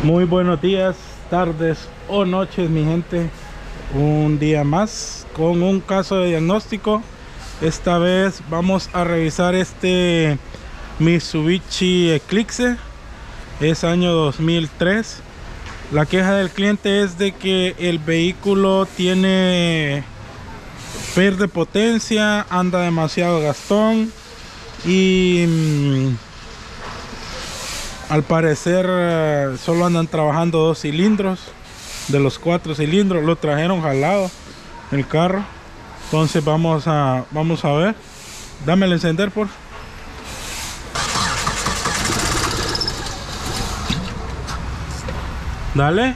Muy buenos días, tardes o noches, mi gente. Un día más con un caso de diagnóstico. Esta vez vamos a revisar este Mitsubishi Eclipse. Es año 2003. La queja del cliente es de que el vehículo pierde potencia, anda demasiado gastón y al parecer solo andan trabajando 2 cilindros de los 4 cilindros. Lo trajeron jalado el carro. Entonces vamos a ver. Dame el encender, por favor. Dale.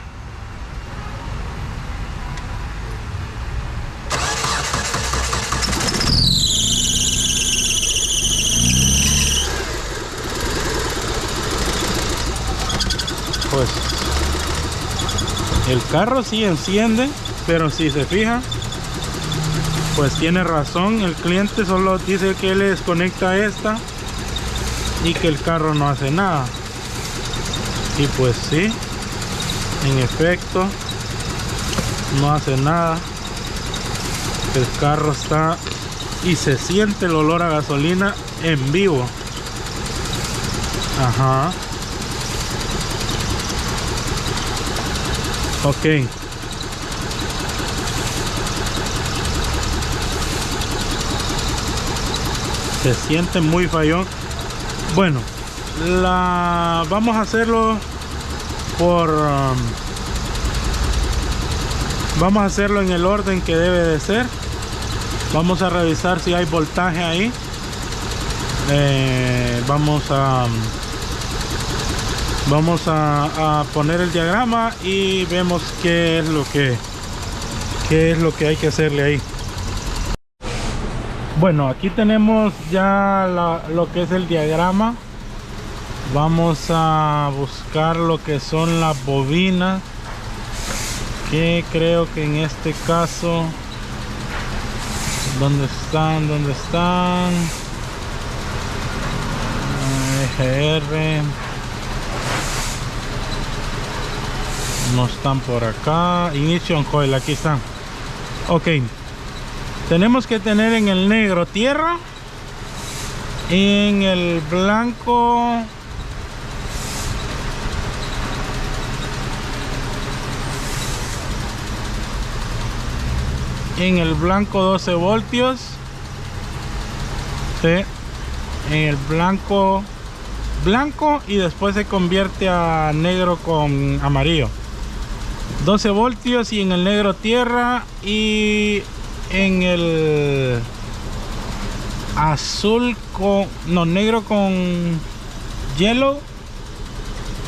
Pues el carro sí enciende, pero si se fija, pues tiene razón. El cliente solo dice que le desconecta esta y que el carro no hace nada. Y pues sí, en efecto no hace nada. El carro está y se siente el olor a gasolina en vivo. Ajá. Ok. Se siente muy fallón. Bueno, vamos a hacerlo vamos a hacerlo en el orden que debe de ser. Vamos a revisar si hay voltaje ahí. Vamos a poner el diagrama y vemos qué es lo que hay que hacerle ahí. Bueno, aquí tenemos ya lo que es el diagrama. Vamos a buscar lo que son las bobinas, que creo que en este caso, ¿dónde están? EGR. No están por acá. Ignition coil, aquí están. Ok. Tenemos que tener en el negro tierra, en el blanco en el blanco 12 voltios. Sí. En el blanco y después se convierte a negro con amarillo. 12 voltios y en el negro tierra, y en el azul negro con yellow.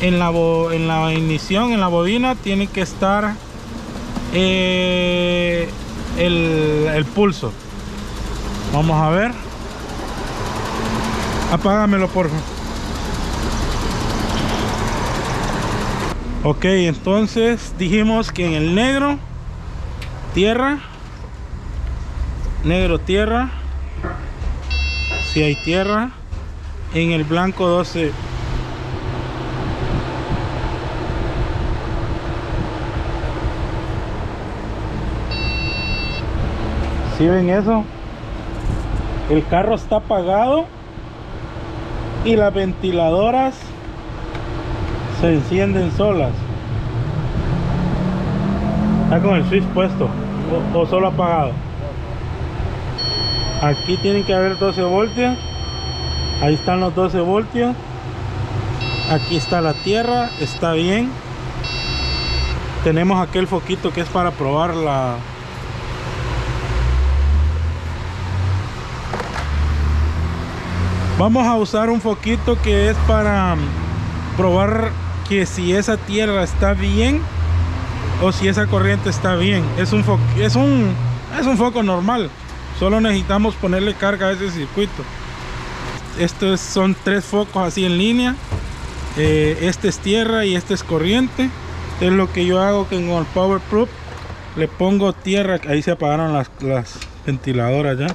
En la ignición, en la bobina, tiene que estar el pulso. Vamos a ver. Apágamelo, por favor. Ok, entonces dijimos que en el negro tierra, si hay tierra. En el blanco 12. ¿Sí ven eso? El carro está apagado y las ventiladoras se encienden solas. Está con el switch puesto o solo apagado. Aquí tienen que haber 12 voltios. Ahí están los 12 voltios. Aquí está la tierra, está bien. Tenemos aquel foquito que es para probar la... Vamos a usar un foquito que es para probar que si esa tierra está bien o si esa corriente está bien. Es un foco normal. Solo necesitamos ponerle carga a ese circuito. Estos son 3 focos así en línea. Este es tierra y este es corriente. Es lo que yo hago con el Power Proof. Le pongo tierra. Ahí se apagaron las ventiladoras ya.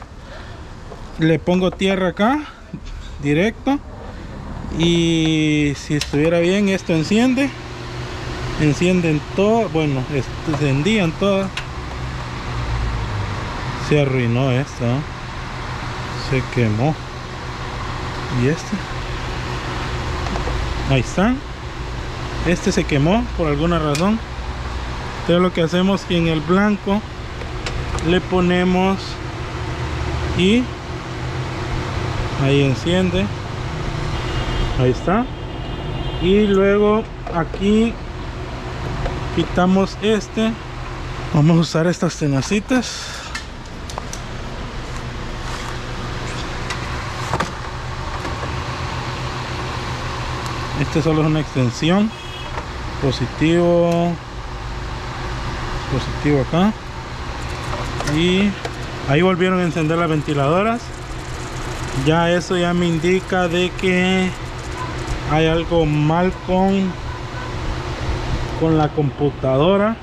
Le pongo tierra acá, directo. Y si estuviera bien, esto enciende. encienden todo, bueno, encendían todas. Se arruinó esta, ¿no? Se quemó. Y este, ahí está, este se quemó por alguna razón. Entonces lo que hacemos es que en el blanco le ponemos y ahí enciende, ahí está. Y luego aquí quitamos este. Vamos a usar estas tenacitas. Este solo es una extensión. Positivo acá. Y ahí volvieron a encender las ventiladoras. Ya eso ya me indica de que hay algo mal con la computadora.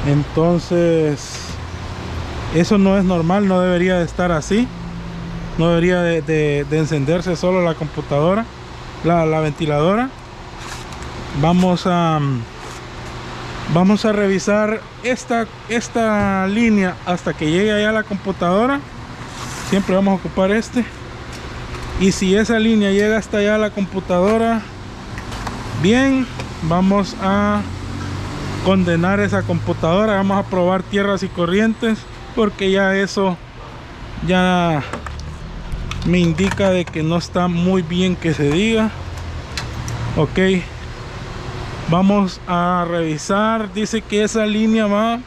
Entonces eso no es normal, no debería de estar así. No debería de encenderse solo la computadora, la ventiladora. Vamos a revisar esta línea hasta que llegue allá a la computadora. Siempre vamos a ocupar este. Y si esa línea llega hasta allá a la computadora, bien, vamos a condenar esa computadora. Vamos a probar tierras y corrientes, porque ya eso ya me indica de que no está muy bien, que se diga. Ok, vamos a revisar. Dice que esa línea va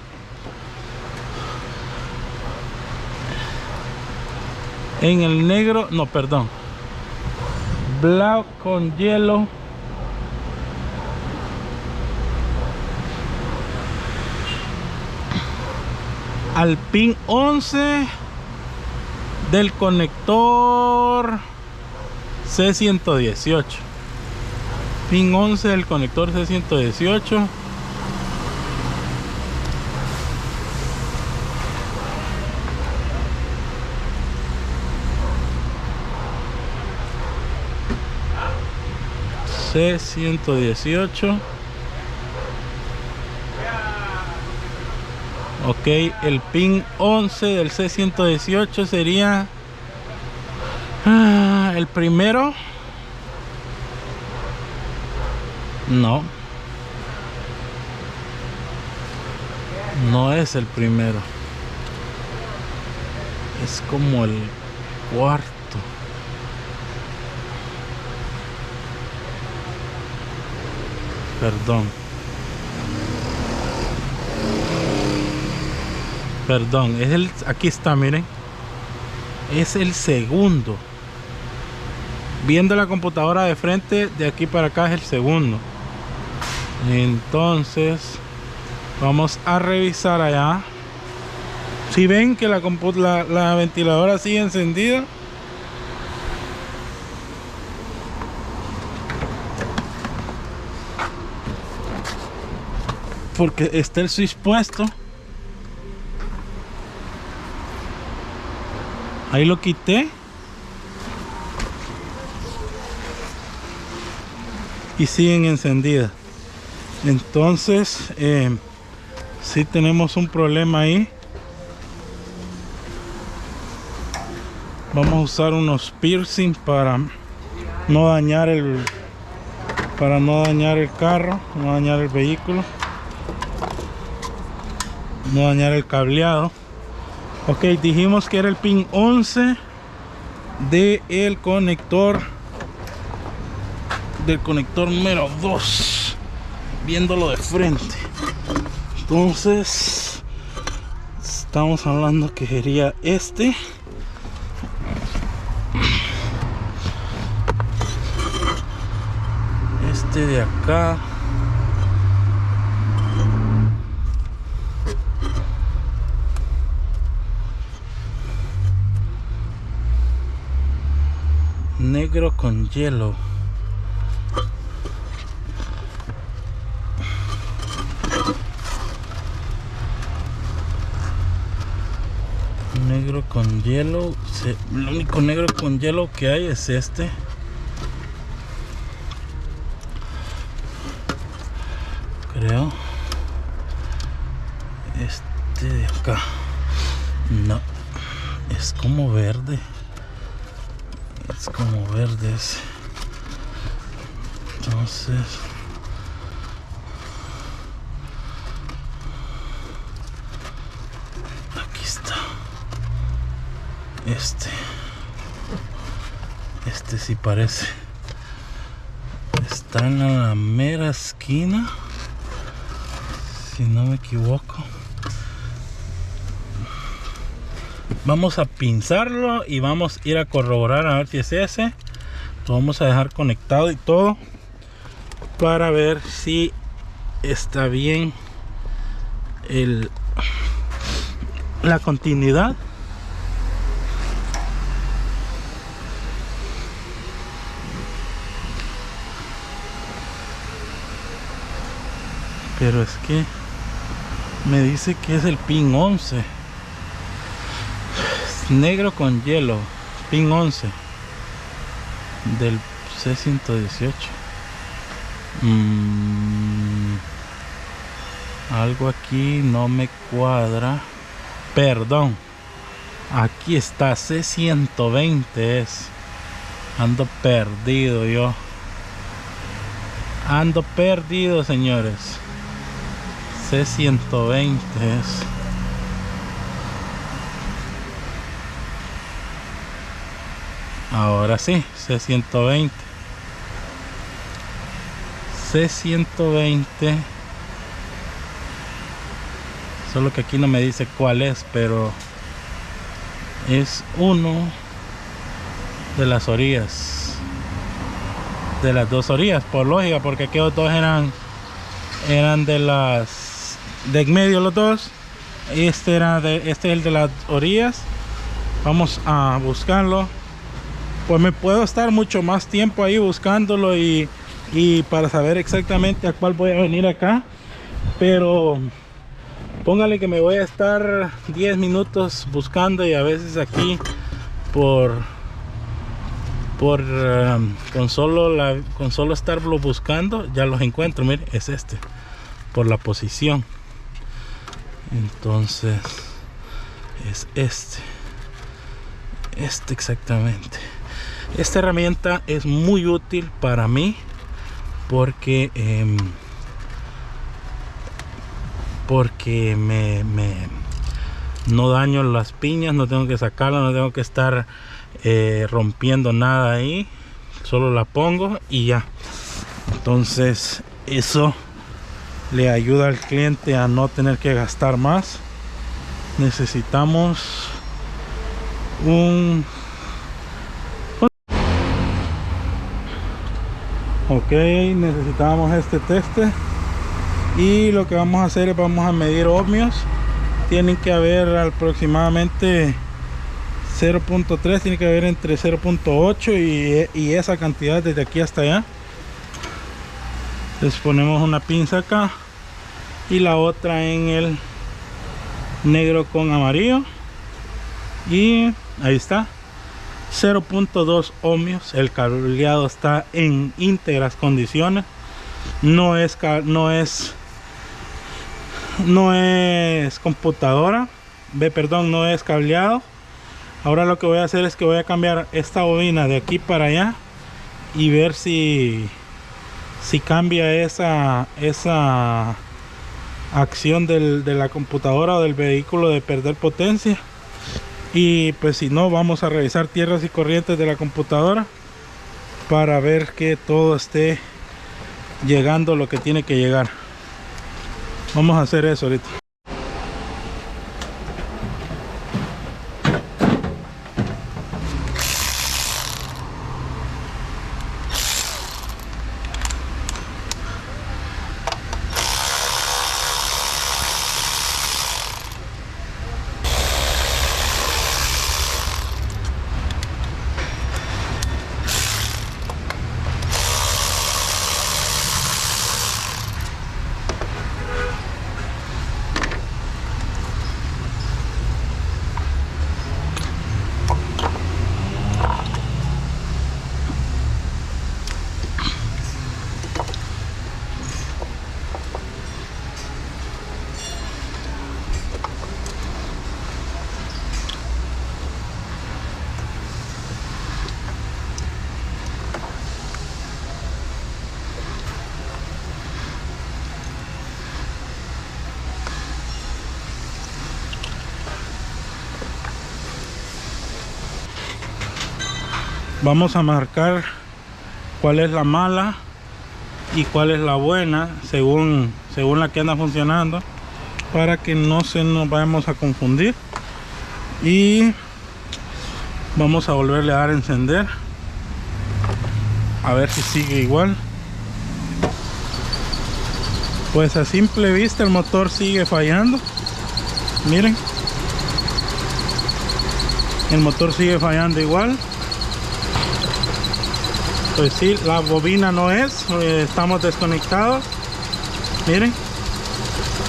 en el negro, no, perdón, black con hielo. Al pin 11 del conector C118. Pin 11 del conector C118. C118. Ok, el pin 11 del C118 sería el primero. No, no es el primero, es como el cuarto. Perdón, es el, aquí está, miren, es el segundo. Viendo la computadora de frente, de aquí para acá es el segundo. Entonces vamos a revisar allá. Si ven que la ventiladora sigue encendida, porque está el switch puesto. Ahí lo quité y siguen encendidas. Entonces sí tenemos un problema ahí. Vamos a usar unos piercing para no dañar el carro, no dañar el vehículo, no dañar el cableado. Ok, dijimos que era el pin 11 del conector número 2, viéndolo de frente. Entonces estamos hablando que sería este. Este de acá. Negro con hielo. Negro con hielo. El único negro con hielo que hay es este. creo. Este de acá. No. Es como verde. Es como verde ese. Entonces... aquí está. Este sí parece. Está en la mera esquina, si no me equivoco. Vamos a pinzarlo y vamos a ir a corroborar a ver si es ese. Lo vamos a dejar conectado y todo para ver si está bien la continuidad. Pero es que me dice que es el pin 11. Es negro con hielo. Pin 11 del C118. Algo aquí no me cuadra. Perdón. Aquí está C120 es. Ando perdido yo. Ando perdido, señores. C120 es. Ahora sí, C120. C120. Solo que aquí no me dice cuál es, pero es uno de las orillas. De las dos orillas, por lógica, porque aquellos dos eran de las de en medio los dos. Este es el de las orillas. Vamos a buscarlo. Pues me puedo estar mucho más tiempo ahí buscándolo y para saber exactamente a cuál voy a venir acá, pero póngale que me voy a estar 10 minutos buscando, y a veces aquí con solo estarlo buscando ya los encuentro. Mire, es este, por la posición. Entonces es este exactamente. Esta herramienta es muy útil para mí porque no daño las piñas, no tengo que sacarla, no tengo que estar rompiendo nada ahí, solo la pongo y ya. Entonces eso le ayuda al cliente a no tener que gastar más. Necesitamos necesitamos este teste, y lo que vamos a hacer es vamos a medir ohmios. Tienen que haber aproximadamente 0.3, tiene que haber entre 0.8 y esa cantidad desde aquí hasta allá. Les ponemos una pinza acá y la otra en el negro con amarillo, y ahí está, 0.2 ohmios. El cableado está en íntegras condiciones, no es computadora, no es cableado. Ahora lo que voy a hacer es que voy a cambiar esta bobina de aquí para allá y ver si cambia esa acción de la computadora o del vehículo de perder potencia. Y pues si no, vamos a revisar tierras y corrientes de la computadora para ver que todo esté llegando lo que tiene que llegar. Vamos a hacer eso ahorita. vamos a marcar cuál es la mala y cuál es la buena según la que anda funcionando, para que no se nos vayamos a confundir. Y vamos a volverle a dar a encender, a ver si sigue igual. Pues a simple vista el motor sigue fallando. Miren, el motor sigue fallando igual. Pues sí, la bobina no es, estamos desconectados. Miren,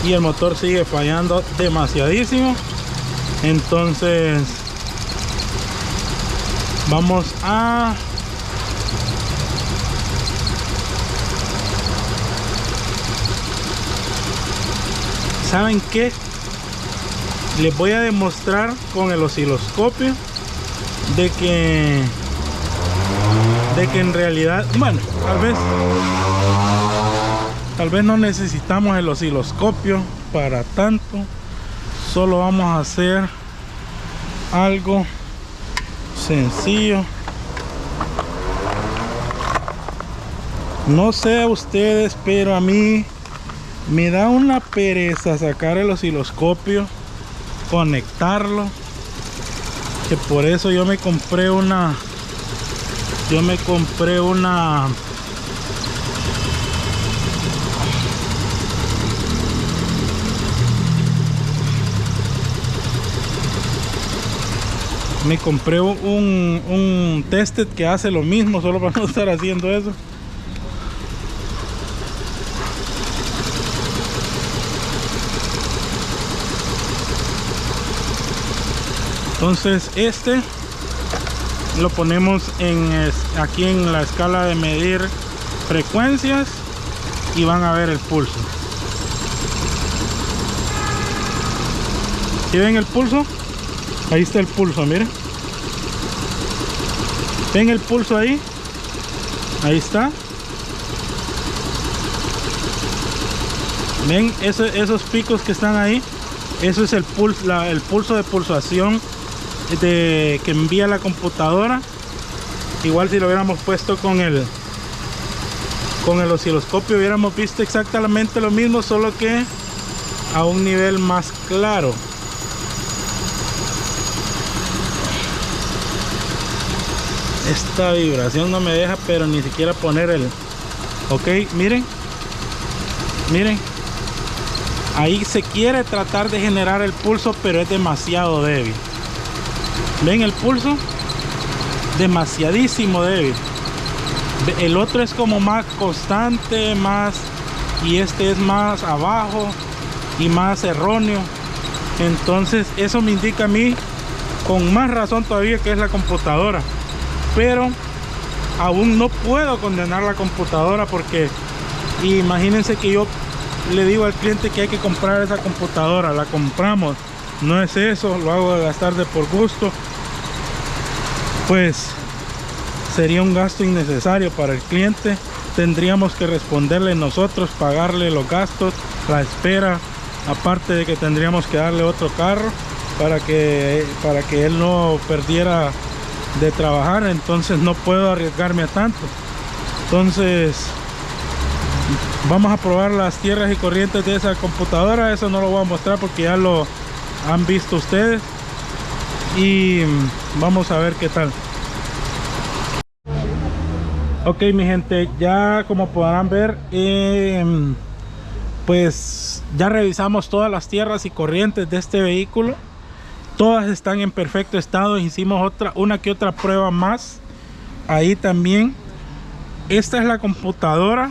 y el motor sigue fallando demasiadísimo. Entonces vamos a ¿saben qué? Les voy a demostrar con el osciloscopio de que en realidad, bueno, tal vez no necesitamos el osciloscopio para tanto. Solo vamos a hacer algo sencillo. No sé a ustedes, pero a mí me da una pereza sacar el osciloscopio, conectarlo, que por eso yo me compré una un tested que hace lo mismo, solo para no estar haciendo eso. Entonces este lo ponemos aquí en la escala de medir frecuencias y van a ver el pulso. ¿Sí ven el pulso? Ahí está el pulso, miren. ¿Ven el pulso ahí? Ahí está. ¿Ven esos picos que están ahí? Eso es el pulso de pulsación que envía la computadora. Igual si lo hubiéramos puesto con el osciloscopio hubiéramos visto exactamente lo mismo, solo que a un nivel más claro. Esta vibración no me deja pero ni siquiera poner el ok. Miren ahí se quiere tratar de generar el pulso, pero es demasiado débil. ¿Ven el pulso? Demasiadísimo débil. El otro es como más constante, y este es más abajo y más erróneo. Entonces eso me indica a mí con más razón todavía que es la computadora. Pero aún no puedo condenar la computadora, porque imagínense que yo le digo al cliente que hay que comprar esa computadora, la compramos, no es eso, lo hago de gastar de por gusto, pues sería un gasto innecesario para el cliente. Tendríamos que responderle nosotros, pagarle los gastos, la espera, aparte de que tendríamos que darle otro carro para que él no perdiera de trabajar. Entonces no puedo arriesgarme a tanto. Entonces vamos a probar las tierras y corrientes de esa computadora. Eso no lo voy a mostrar porque ya lo han visto ustedes, y vamos a ver qué tal. Ok, mi gente, ya como podrán ver, pues ya revisamos todas las tierras y corrientes de este vehículo. Todas están en perfecto estado. Hicimos una que otra prueba más ahí también. Esta es la computadora.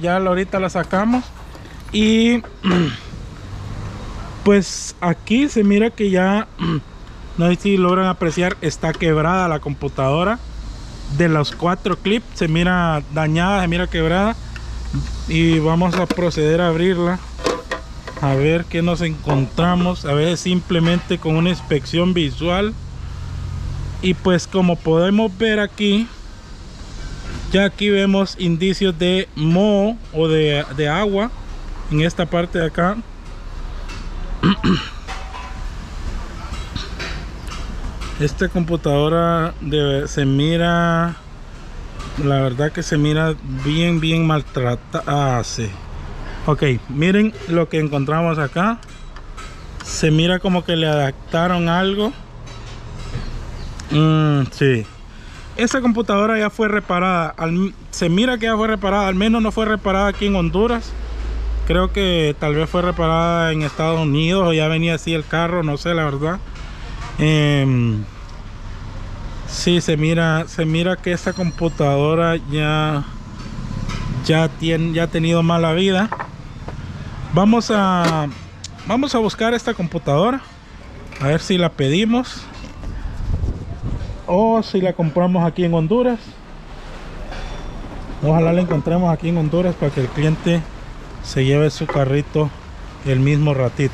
Ya ahorita la sacamos. Y pues aquí se mira que ya, no sé si logran apreciar, está quebrada la computadora. De los 4 clips se mira dañada, se mira quebrada. Y vamos a proceder a abrirla, a ver qué nos encontramos. A veces simplemente con una inspección visual. Y pues como podemos ver aquí, ya aquí vemos indicios de moho o de agua en esta parte de acá. Esta computadora se mira, la verdad que se mira bien maltratada. Ah, sí. Ok, miren lo que encontramos acá. Se mira como que le adaptaron algo. Sí. Esa computadora ya fue reparada. Se mira que ya fue reparada. Al menos no fue reparada aquí en Honduras. Creo que tal vez fue reparada en Estados Unidos o ya venía así el carro. No sé, la verdad. Sí, se mira que esta computadora ya ha tenido mala vida. Vamos a buscar esta computadora, a ver si la pedimos o si la compramos aquí en Honduras. Ojalá la encontremos aquí en Honduras para que el cliente se lleve su carrito el mismo ratito.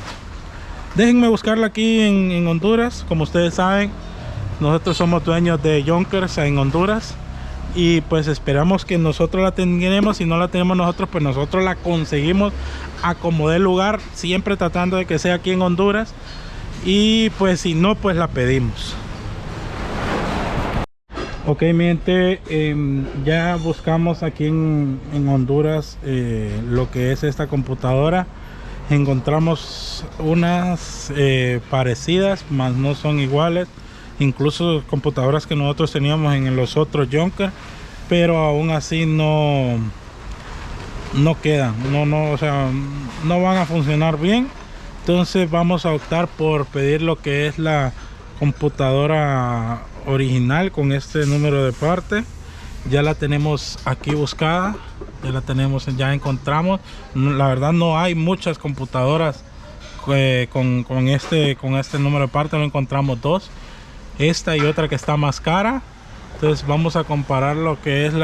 Déjenme buscarla aquí en Honduras. Como ustedes saben, nosotros somos dueños de Junkers en Honduras. Y pues esperamos que nosotros la tengamos. Si no la tenemos nosotros, pues nosotros la conseguimos a como dé lugar, siempre tratando de que sea aquí en Honduras. Y pues si no, pues la pedimos. Ok, mi gente, ya buscamos aquí en Honduras lo que es esta computadora. Encontramos unas parecidas, mas no son iguales. Incluso computadoras que nosotros teníamos en los otros Junkers, pero aún así no quedan, o sea, no van a funcionar bien. Entonces vamos a optar por pedir lo que es la computadora original con este número de parte. Ya la tenemos aquí buscada, ya encontramos. La verdad no hay muchas computadoras con este número de parte. Lo encontramos dos, esta y otra que está más cara. Entonces vamos a comparar lo que es el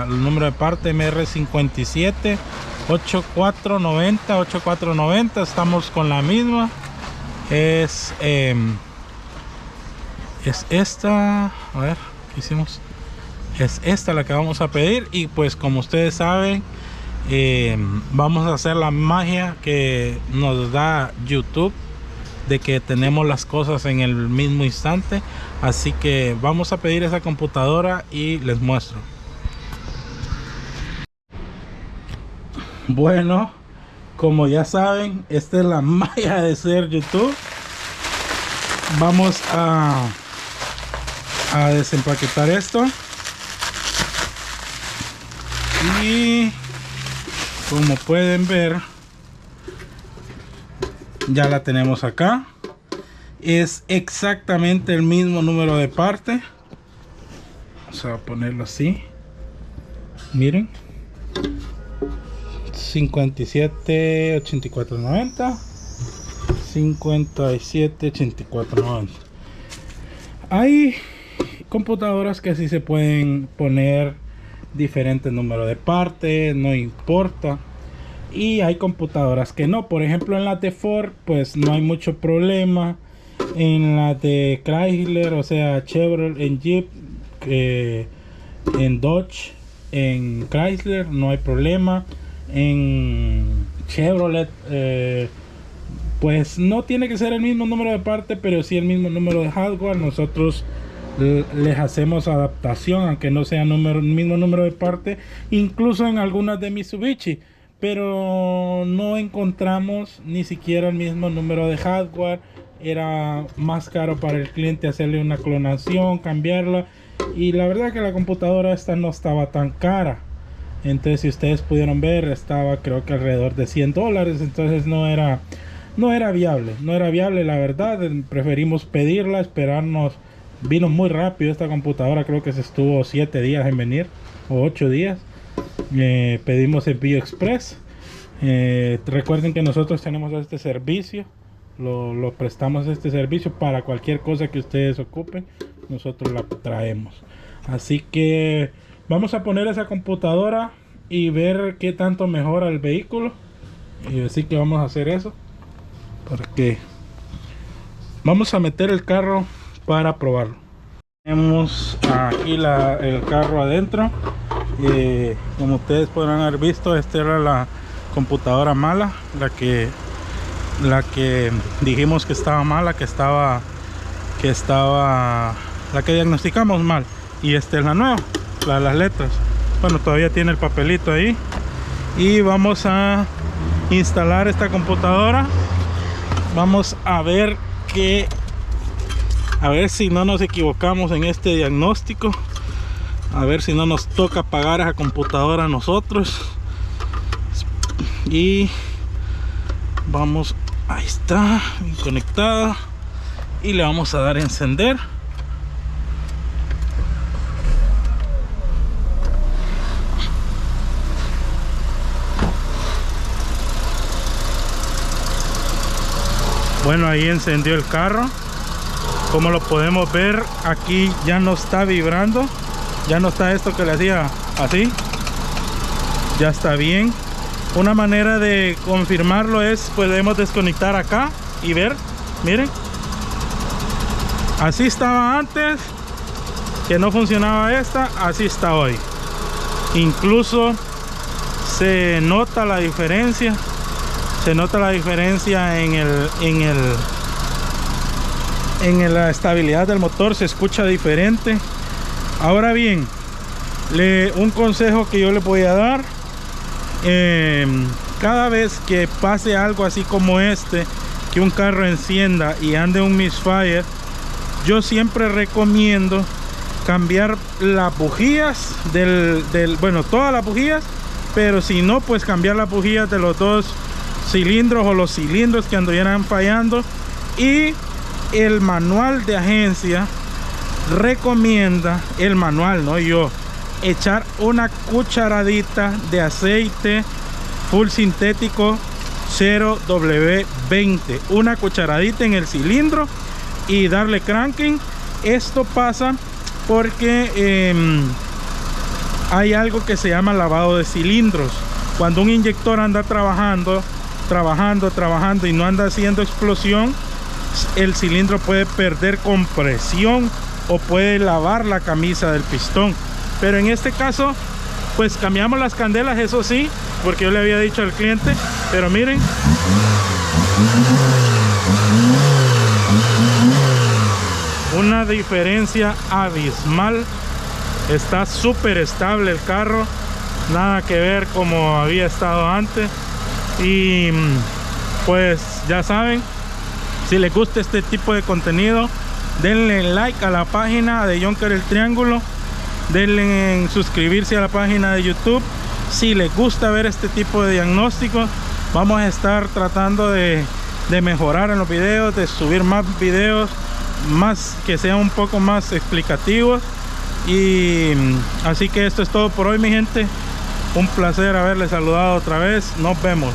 número de parte MR57 8490. Estamos con la misma. Es esta, a ver, ¿qué hicimos? Es esta la que vamos a pedir. Y pues como ustedes saben, vamos a hacer la magia que nos da YouTube, de que tenemos las cosas en el mismo instante. Así que vamos a pedir esa computadora y les muestro. Bueno, como ya saben, esta es la magia de ser YouTube. Vamos a desempaquetar esto. Y como pueden ver, ya la tenemos acá. Es exactamente el mismo número de parte. Vamos a ponerlo así. Miren, 578490, 578490. Hay computadoras que sí se pueden poner diferentes números de parte, no importa. Y hay computadoras que no. Por ejemplo, en la de Ford pues no hay mucho problema. En la de Chrysler, o sea Chevrolet, en Jeep, en Dodge, en Chrysler no hay problema. En Chevrolet pues no tiene que ser el mismo número de parte, pero sí el mismo número de hardware. Nosotros les hacemos adaptación aunque no sea el mismo número de parte, incluso en algunas de Mitsubishi, pero no encontramos ni siquiera el mismo número de hardware. Era más caro para el cliente hacerle una clonación, cambiarla, y la verdad que la computadora esta no estaba tan cara. Entonces, si ustedes pudieron ver, estaba creo que alrededor de $100. Entonces no era viable, la verdad. Preferimos pedirla, esperarnos. Vino muy rápido esta computadora, creo que se estuvo 7 días en venir o 8 días. Pedimos envío express. Recuerden que nosotros tenemos este servicio, lo prestamos este servicio para cualquier cosa que ustedes ocupen, nosotros la traemos. Así que vamos a poner esa computadora y ver qué tanto mejora el vehículo. Y así que vamos a hacer eso, porque vamos a meter el carro para probarlo. Tenemos aquí el carro adentro. Como ustedes podrán haber visto, esta era la computadora mala, la que dijimos que estaba mala, que que estaba, la que diagnosticamos mal, y esta es la nueva, la de las letras. Bueno, todavía tiene el papelito ahí. Y vamos a instalar esta computadora. Vamos a ver si no nos equivocamos en este diagnóstico, a ver si no nos toca apagar esa computadora a nosotros. Y vamos, ahí está, bien conectada, y le vamos a dar a encender. Bueno, ahí encendió el carro. Como lo podemos ver, aquí ya no está vibrando, ya no está esto que le hacía así, ya está bien. Una manera de confirmarlo es, podemos desconectar acá y ver, miren, así estaba antes, que no funcionaba esta, así está hoy. Incluso se nota la diferencia, en la estabilidad del motor, se escucha diferente. Ahora bien, un consejo que yo le voy a dar, cada vez que pase algo así como este, que un carro encienda y ande un misfire, yo siempre recomiendo cambiar las bujías bueno, todas las bujías, pero si no, pues cambiar las bujías de los dos cilindros o los cilindros que anduvieran fallando. Y el manual de agencia recomienda, el manual, no yo, echar una cucharadita de aceite full sintético 0W20, una cucharadita en el cilindro y darle cranking. Esto pasa porque hay algo que se llama lavado de cilindros. Cuando un inyector anda trabajando y no anda haciendo explosión, el cilindro puede perder compresión o puede lavar la camisa del pistón. Pero en este caso, pues cambiamos las candelas, eso sí, porque yo le había dicho al cliente, pero miren, una diferencia abismal. Está súper estable el carro, nada que ver como había estado antes. Y pues ya saben, si les gusta este tipo de contenido, denle like a la página de Jonker el Triángulo, denle en suscribirse a la página de YouTube. Si les gusta ver este tipo de diagnósticos, vamos a estar tratando de mejorar en los videos, de subir más videos, más que sean un poco más explicativos. Y así que esto es todo por hoy, mi gente. Un placer haberles saludado otra vez. Nos vemos.